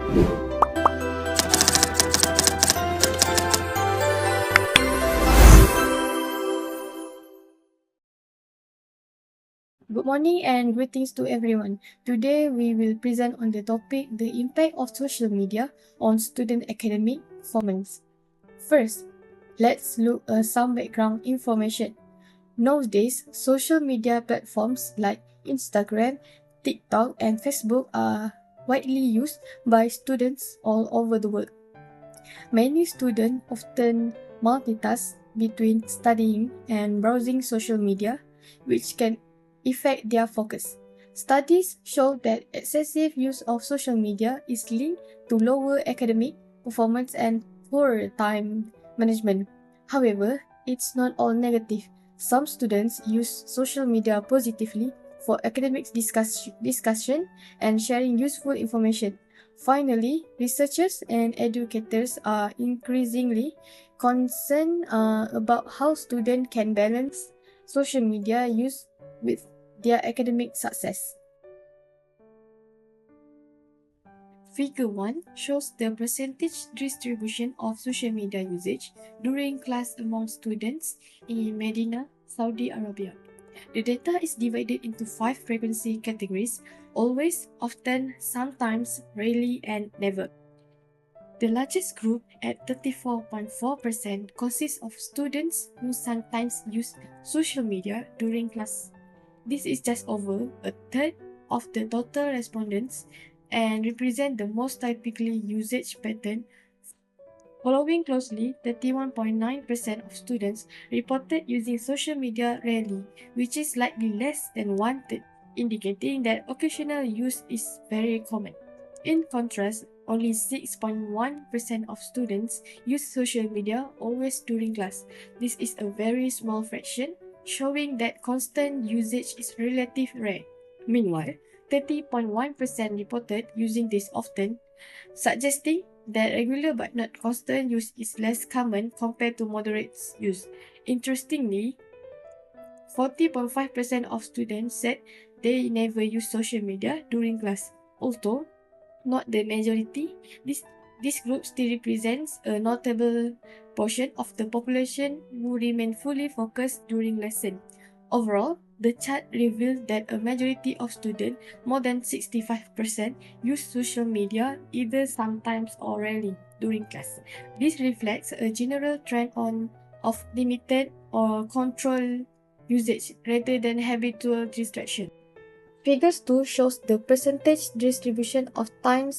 Good morning and greetings to everyone. Today we will present on the topic the impact of social media on student academic performance. First, let's look at some background information. Nowadays, social media platforms like Instagram, TikTok, and Facebook are widely used by students all over the world. Many students often multitask between studying and browsing social media, which can affect their focus. Studies show that excessive use of social media is linked to lower academic performance and poor time management. However, it's not all negative. Some students use social media positively for academic discussion and sharing useful information. Finally, researchers and educators are increasingly concerned about how students can balance social media use with their academic success. Figure 1 shows the percentage distribution of social media usage during class among students in Medina, Saudi Arabia. The data is divided into 5 frequency categories: always, often, sometimes, rarely, and never. The largest group, at 34.4%, consists of students who sometimes use social media during class. This is just over a third of the total respondents and represent the most typically usage pattern. Following closely, 31.9% of students reported using social media rarely, which is slightly less than one-third, indicating that occasional use is very common. In contrast, only 6.1% of students use social media always during class. This is a very small fraction, showing that constant usage is relatively rare. Meanwhile, 30.1% reported using this often, suggesting that regular but not constant use is less common compared to moderate use. Interestingly, 40.5% of students said they never use social media during class. Although not the majority, this group still represents a notable portion of the population who remain fully focused during lesson. Overall, the chart reveals that a majority of students, more than 65%, use social media either sometimes or rarely during class. This reflects a general trend of limited or controlled usage rather than habitual distraction. Figures 2 shows the percentage distribution of time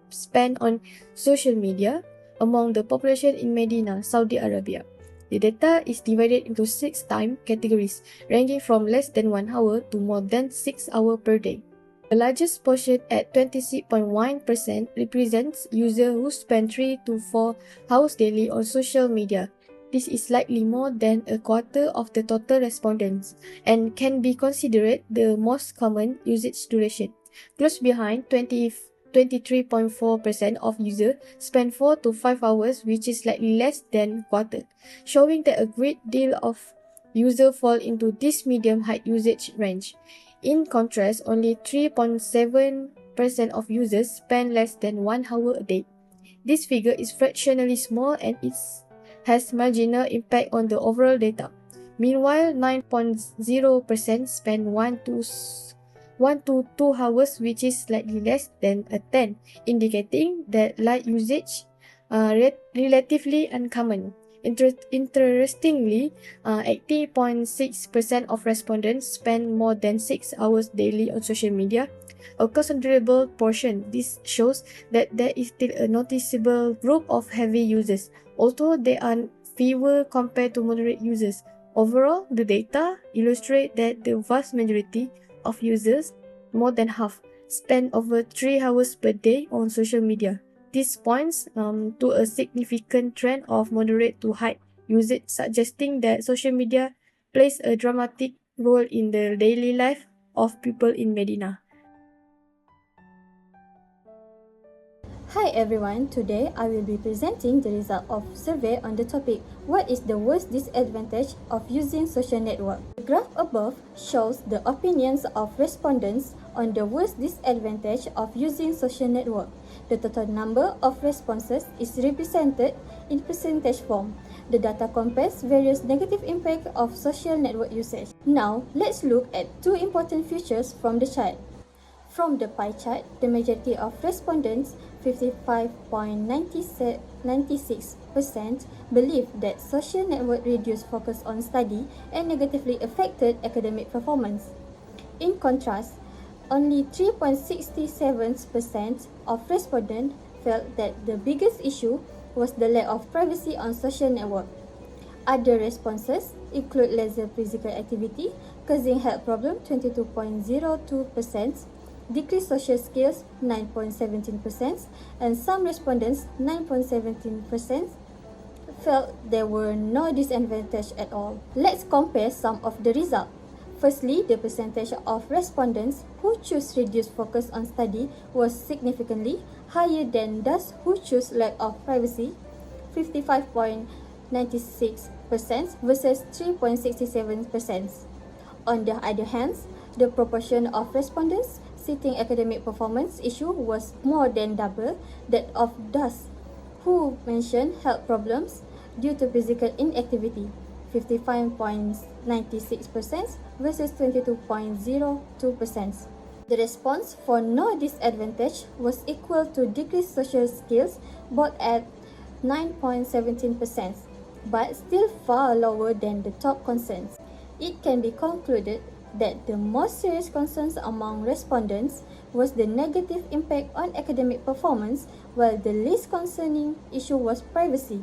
spent on social media among the population in Medina, Saudi Arabia. The data is divided into 6 time categories, ranging from less than 1 hour to more than 6 hours per day. The largest portion, at 26.1%, represents users who spend 3 to 4 hours daily on social media. This is slightly more than a quarter of the total respondents and can be considered the most common usage duration. Close behind, 23.4% of users spend 4 to 5 hours, which is slightly less than a quarter, showing that a great deal of users fall into this medium-high usage range. In contrast, only 3.7% of users spend less than 1 hour a day. This figure is fractionally small and has marginal impact on the overall data. Meanwhile, 9.0% spend 1 to 2 hours, which is slightly less than a 10, indicating that light usage are relatively uncommon. Interestingly, 80.6% of respondents spend more than 6 hours daily on social media, a considerable portion. This shows that there is still a noticeable group of heavy users, although they are fewer compared to moderate users. Overall, the data illustrate that the vast majority of users, more than half, spend over 3 hours per day on social media. This points to a significant trend of moderate to high usage, suggesting that social media plays a dramatic role in the daily life of people in Medina. Hi everyone, today I will be presenting the result of survey on the topic what is the worst disadvantage of using social network. The graph above shows the opinions of respondents on the worst disadvantage of using social network. The total number of responses is represented in percentage form. The data compares various negative impacts of social network usage. Now, let's look at two important features from the chart. From the pie chart, the majority of respondents, 55.96%, believe that social network reduced focus on study and negatively affected academic performance. In contrast, only 3.67% of respondents felt that the biggest issue was the lack of privacy on social network. Other responses include lesser physical activity, causing health problems 22.02%, decreased social skills 9.17%, and some respondents 9.17% felt there were no disadvantage at all. Let's compare some of the results. Firstly, the percentage of respondents who choose reduced focus on study was significantly higher than those who choose lack of privacy, 55.96% versus 3.67%. On the other hand, the proportion of respondents citing academic performance issue was more than double that of those who mentioned health problems due to physical inactivity, 55.96% versus 22.02%. The response for no disadvantage was equal to decreased social skills, both at 9.17%, but still far lower than the top concerns. It can be concluded that the most serious concerns among respondents was the negative impact on academic performance, while the least concerning issue was privacy.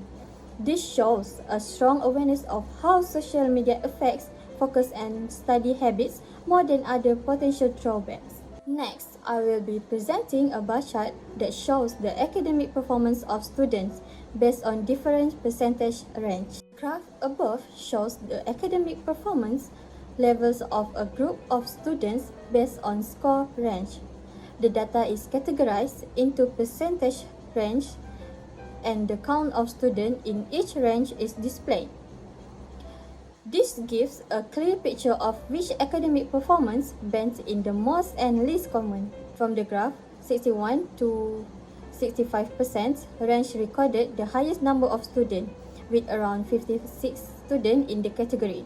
This shows a strong awareness of how social media affects focus and study habits more than other potential drawbacks. Next, I will be presenting a bar chart that shows the academic performance of students based on different percentage range. The graph above shows the academic performance levels of a group of students based on score range. The data is categorized into percentage range and the count of students in each range is displayed. This gives a clear picture of which academic performance bands in the most and least common. From the graph, 61 to 65% range recorded the highest number of students, with around 56 students in the category.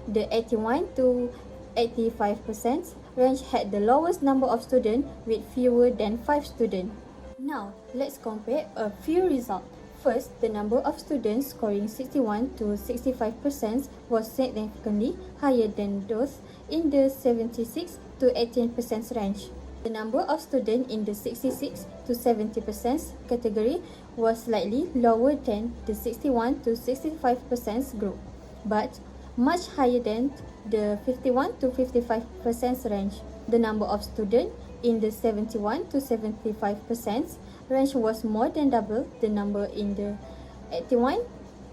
The 81 to 85% range had the lowest number of students, with fewer than 5 students. Now, let's compare a few results. First, the number of students scoring 61 to 65% was significantly higher than those in the 76 to 18% range. The number of students in the 66 to 70% category was slightly lower than the 61 to 65% group, but much higher than the 51 to 55% range. The number of students in the 71 to 75% range was more than double the number in the 81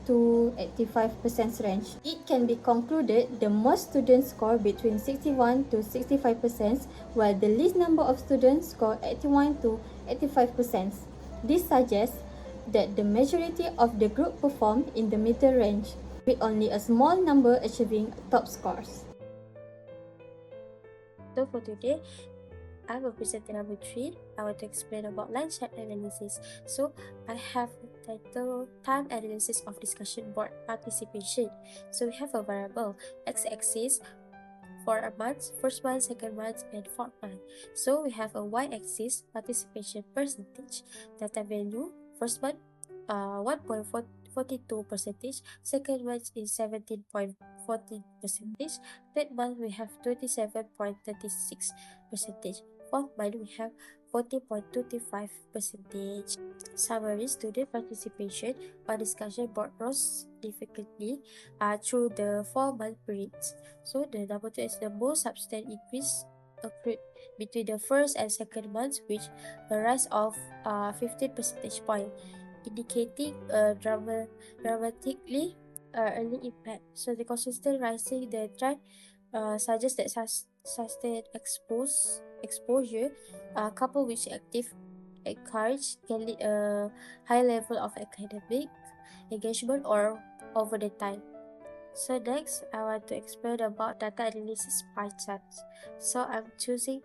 to 85% range. It can be concluded the most students score between 61 to 65%, while the least number of students score 81 to 85%. This suggests that the majority of the group performed in the middle range, with only a small number achieving top scores. So for today, I will present the number 3. I want to explain about line chart analysis. So I have the title time analysis of discussion board participation. So we have a variable x-axis for a month, first month, second month, and fourth month. So we have a y-axis participation percentage, data value, first month 1.42 percentage, second month is 17.14 percentage, third month we have 27.36 percentage, fourth month we have 40.25 percentage. Summary: student participation on discussion board rose significantly through the 4-month periods. So the number 2 is the most substantial increase occurred between the first and second months, which a rise of 15 percentage point, indicating a dramatically early impact. So the consistent rising the trend suggests that sustained exposure coupled with active encourage can lead a high level of academic engagement or over the time. So next, I want to explain about data analysis pie charts. So I'm choosing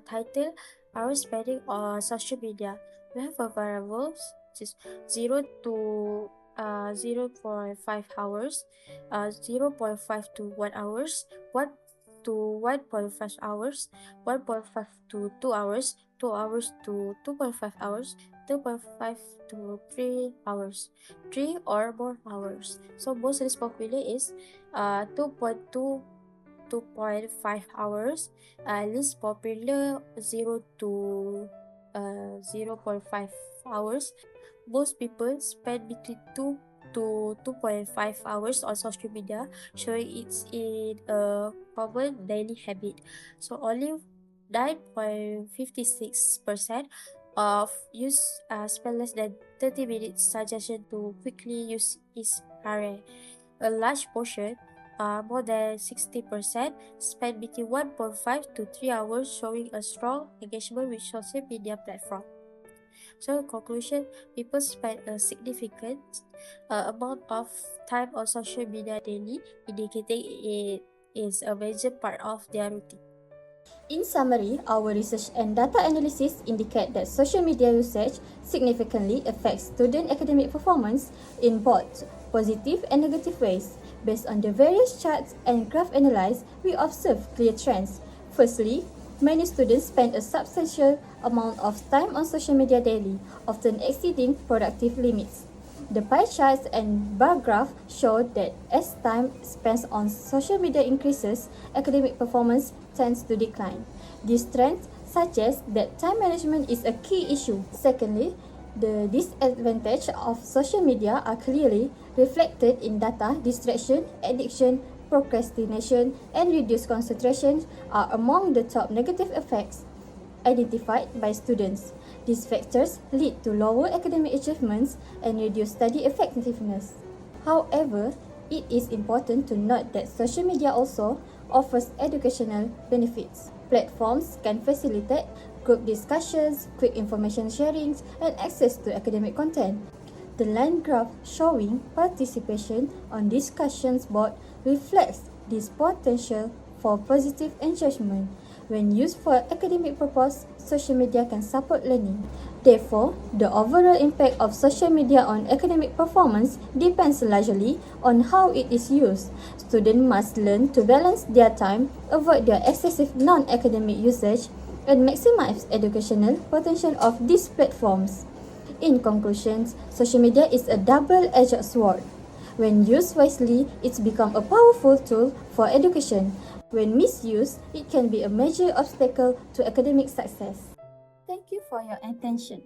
title hours spending on social media. We have a variables which is 0 to 0.5 hours, 0.5 to 1 hours, 1 to 1.5 hours, 1.5 to 2 hours, 2 hours to 2.5 hours, 2.5 to 3 hours, 3 or more hours. So most popular is 2.2 2.5 hours, least popular 0 to 0.5 hours. Most people spend between 2 to 2.5 hours on social media, showing it's in a common daily habit. So only 9.56% of use spend less than 30 minutes. Suggestion to quickly use is rare. A large portion, more than 60%, spend between 1.5 to 3 hours, showing a strong engagement with social media platform. So, in conclusion, people spend a significant amount of time on social media daily, indicating it is a major part of their routine. In summary, our research and data analysis indicate that social media usage significantly affects student academic performance in both positive and negative ways. Based on the various charts and graph analyzed, we observe clear trends. Firstly, many students spend a substantial amount of time on social media daily, often exceeding productive limits. The pie charts and bar graph show that as time spent on social media increases, academic performance tends to decline. These trends suggest that time management is a key issue. Secondly, the disadvantages of social media are clearly reflected in data. Distraction, addiction, procrastination, and reduced concentration are among the top negative effects identified by students. These factors lead to lower academic achievements and reduced study effectiveness. However, it is important to note that social media also offers educational benefits. Platforms can facilitate group discussions, quick information sharing, and access to academic content. The line graph showing participation on discussions board reflects this potential for positive engagement. When used for academic purpose, social media can support learning. Therefore, the overall impact of social media on academic performance depends largely on how it is used. Students must learn to balance their time, avoid their excessive non-academic usage, and maximize educational potential of these platforms. In conclusion, social media is a double-edged sword. When used wisely, it's become a powerful tool for education. When misused, it can be a major obstacle to academic success. Thank you for your attention.